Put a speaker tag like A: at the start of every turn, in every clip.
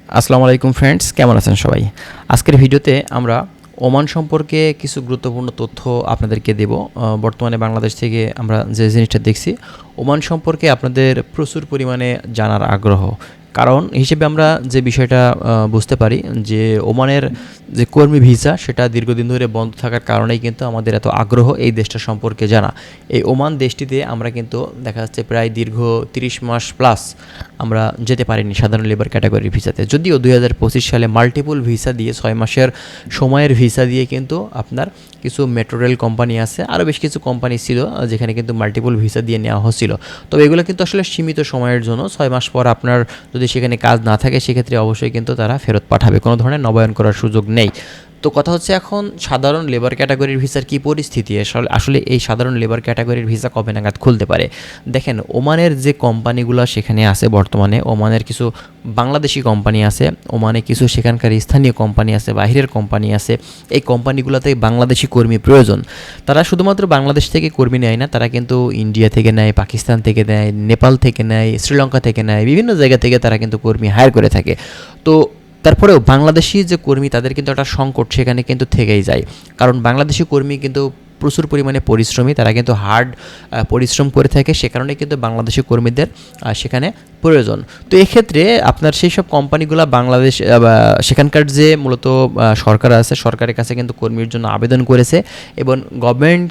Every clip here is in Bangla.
A: আসসালামু আলাইকুম ফ্রেন্ডস, কেমন আছেন সবাই? আজকের ভিডিওতে আমরা ওমান সম্পর্কে কিছু গুরুত্বপূর্ণ তথ্য আপনাদেরকে দেব। বর্তমানে বাংলাদেশ থেকে আমরা যে জিনিসটা দেখছি, ওমান সম্পর্কে আপনাদের প্রচুর পরিমাণে জানার আগ্রহ। কারণ হিসেবে আমরা যে বিষয়টা বুঝতে পারি যে ওমানের যে কর্মী ভিসা সেটা দীর্ঘদিন ধরে বন্ধ থাকার কারণেই কিন্তু আমাদের এত আগ্রহ এই দেশটা সম্পর্কে জানা। এই ওমান দেশটিতে আমরা কিন্তু দেখা যাচ্ছে প্রায় দীর্ঘ 30 মাস প্লাস আমরা যেতে পারিনি সাধারণ লেবার ক্যাটাগরির ভিসাতে। যদিও 2025 সালে মাল্টিপল ভিসা দিয়ে 6 মাসের সময়ের ভিসা দিয়ে কিন্তু আপনার কিছু মেট্রো রেল কোম্পানি আছে, আরও বেশ কিছু কোম্পানি ছিল যেখানে কিন্তু মাল্টিপল ভিসা দিয়ে নেওয়া হচ্ছিল। তবে এগুলো কিন্তু আসলে সীমিত সময়ের জন্য, 6 মাস পর আপনার যদি সেখানে কাজ না থাকে সেক্ষেত্রে অবশ্যই কিন্তু তারা ফেরত পাঠাবে, কোনো ধরনের নবায়ন করার সুযোগ নেই। তো কথা হচ্ছে এখন সাধারণ লেবার ক্যাটাগরির ভিসার কী পরিস্থিতি, আসলে এই সাধারণ লেবার ক্যাটাগরির ভিসা কবে নাগাদ খুলতে পারে? দেখেন, ওমানের যে কোম্পানিগুলো সেখানে আছে বর্তমানে, ওমানের কিছু বাংলাদেশি কোম্পানি আছে, ওমানে কিছু সেখানকার স্থানীয় কোম্পানি আছে, বাইরের কোম্পানি আছে। এই কোম্পানিগুলোতে বাংলাদেশি কর্মী প্রয়োজন। তারা শুধুমাত্র বাংলাদেশ থেকে কর্মী নেয় না, তারা কিন্তু ইন্ডিয়া থেকে নেয়, পাকিস্তান থেকে নেয়, নেপাল থেকে নেয়, শ্রীলঙ্কা থেকে নেয়, বিভিন্ন জায়গা থেকে তারা কিন্তু কর্মী হায়ার করে থাকে। তো তারপরেও বাংলাদেশি যে কর্মী তাদের কিন্তু একটা সংকট সেখানে কিন্তু থেকেই যায়। কারণ বাংলাদেশি কর্মী কিন্তু প্রচুর পরিমাণে পরিশ্রমী, তারা কিন্তু হার্ড পরিশ্রম করে থাকে, সে কারণে কিন্তু বাংলাদেশি কর্মীদের সেখানে প্রয়োজন। তো এক্ষেত্রে আপনার সেই সব কোম্পানিগুলো বাংলাদেশ সেখানকার যে মূলত সরকার আছে, সরকারের কাছে কিন্তু কর্মীর জন্য আবেদন করেছে এবং গভর্নমেন্ট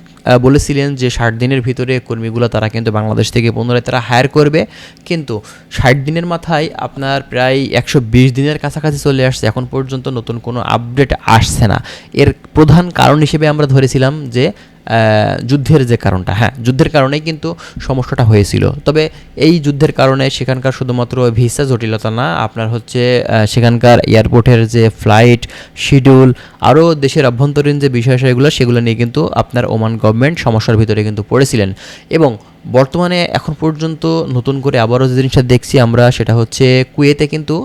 A: বলেছিলেন যে 60 দিনের ভিতরে কর্মীগুলো তারা কিন্তু বাংলাদেশ থেকে পুনরায় তারা হায়ার করবে। কিন্তু 60 দিনের মাথায় আপনার প্রায় 120 দিনের কাছাকাছি চলে আসছে, এখন পর্যন্ত নতুন কোনো আপডেট আসছে না। এর প্রধান কারণ হিসেবে আমরা ধরেছিলাম যে যুদ্ধের যে কারণটা, যুদ্ধের কারণেই কিন্তু সমস্যাটা হয়েছিল। তবে এই যুদ্ধের কারণে সেখানকার শুধুমাত্র ভিসা জটিলতা না, আপনার হচ্ছে সেখানকার এয়ারপোর্টের যে ফ্লাইট শিডিউল, আরও দেশের অভ্যন্তরীণ যে বিষয়গুলো সেগুলো নিয়ে কিন্তু আপনার ওমান গভর্নমেন্ট সমস্যার ভিতরে কিন্তু পড়েছিলেন। এবং বর্তমানে এখন পর্যন্ত নতুন করে আবারও যে জিনিসটা দেখছি আমরা, সেটা হচ্ছে কুয়েতে কিন্তু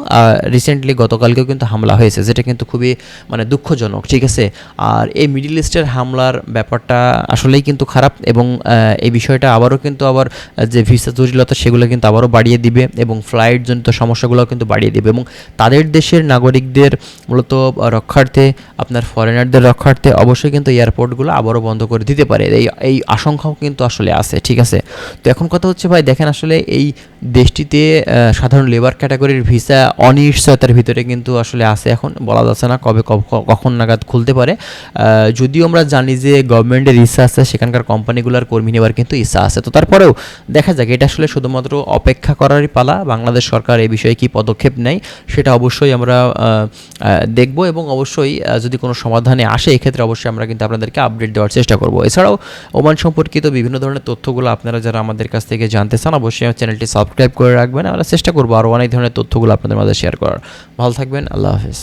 A: রিসেন্টলি গতকালকেও কিন্তু হামলা হয়েছে, যেটা কিন্তু খুবই দুঃখজনক, ঠিক আছে। আর এই মিডল ইস্টের হামলার ব্যাপারটা আসলেই কিন্তু খারাপ এবং এই বিষয়টা আবারও কিন্তু আবার যে ভিসা জটিলতা সেগুলো কিন্তু আবারও বাড়িয়ে দিবে এবং ফ্লাইট জনিত সমস্যাগুলোও কিন্তু বাড়িয়ে দিবে এবং তাদের দেশের নাগরিকদের মূলত রক্ষার্থে, আপনার ফরেনারদের রক্ষার্থে অবশ্যই কিন্তু এয়ারপোর্টগুলো আবারও বন্ধ করে দিতে পারে। এই আশঙ্কাও কিন্তু আসলে আছে, ঠিক আছে। তো এখন কথা হচ্ছে ভাই, দেখেন আসলে এই দেশটিতে সাধারণ লেবার ক্যাটাগরির ভিসা অনিশ্চয়তার ভিতরে কিন্তু আসলে আছে, এখন বলা যাচ্ছে না কবে কখন নাগাদ খুলতে পারে। যদিও আমরা জানি যে গভর্নমেন্টের ইচ্ছা আছে, সেখানকার কোম্পানিগুলোর কর্মী নেওয়ার কিন্তু ইচ্ছা আছে। তো তারপরেও দেখা যাক, এটা আসলে শুধুমাত্র অপেক্ষা করারই পালা। বাংলাদেশ সরকার এই বিষয়ে কী পদক্ষেপ নেয় সেটা অবশ্যই আমরা দেখব এবং অবশ্যই যদি কোনো সমাধানে আসে এক্ষেত্রে অবশ্যই আমরা কিন্তু আপনাদেরকে আপডেট দেওয়ার চেষ্টা করব। এছাড়াও ওমান সম্পর্কিত বিভিন্ন ধরনের তথ্যগুলো আপনারা যারা আমাদের কাছ থেকে জানতে চান অবশ্যই আমার চ্যানেলটি সাবস্ক্রাইব করে রাখবেন। আমরা চেষ্টা করবো আরও অনেক ধরনের তথ্যগুলো আপনাদের মাঝে শেয়ার করার। ভালো থাকবেন, আল্লাহ হাফেজ।